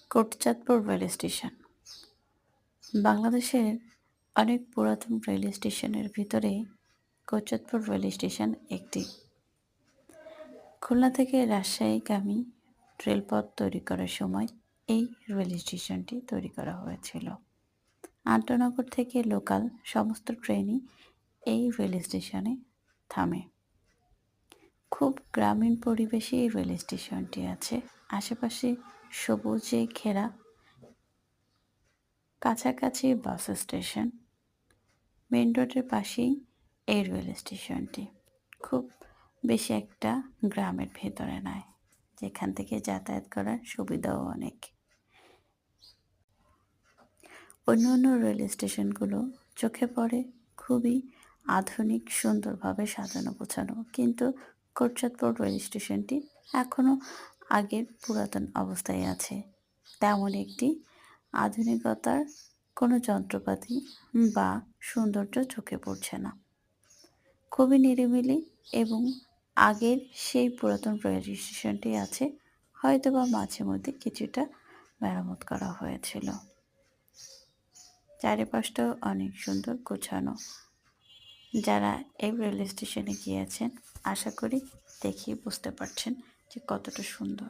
Kotchandpur rail station বাংলাদেশের অনেক পুরাতন রেল স্টেশনের ভিতরে কোটচাঁদপুর রেল স্টেশন একটি। খুলনা থেকে রাজশাহীগামী রেলপথ তৈরি করার সময় এই রেল স্টেশনটি তৈরি করা হয়েছিল। আন্তনগর থেকে লোকাল সমস্ত ট্রেনই এই রেল স্টেশনে থামে। খুব গ্রামীণ পরিবেশে এই রেল স্টেশনটি আছে। আশেপাশে সবুজে ঘেরা, কাছাকাছি বাস স্টেশন, মেন রোডের পাশেই এই রেল স্টেশনটি। খুব বেশি একটা গ্রামের ভেতরে নয়, যেখান থেকে যাতায়াত করার সুবিধাও অনেক। অন্য রেল স্টেশনগুলো চোখে পড়ে খুবই আধুনিক, সুন্দরভাবে সাজানো গোছানো, কিন্তু কোটচাঁদপুর রেল স্টেশনটি এখনও আগের পুরাতন অবস্থায় আছে। তেমন একটি আধুনিকতার কোনো যন্ত্রপাতি বা সৌন্দর্য চোখে পড়ছে না। খুবই নিরিবিলি এবং আগের সেই পুরাতন রেল স্টেশনটি আছে, হয়তোবা মাঝে মধ্যে কিছুটা মেরামত করা হয়েছিল। চারিপাশটাও অনেক সুন্দর গোছানো। যারা এই রেল স্টেশনে গিয়েছেন, আশা করি দেখেই বুঝতে পারছেন যে কতটা সুন্দর।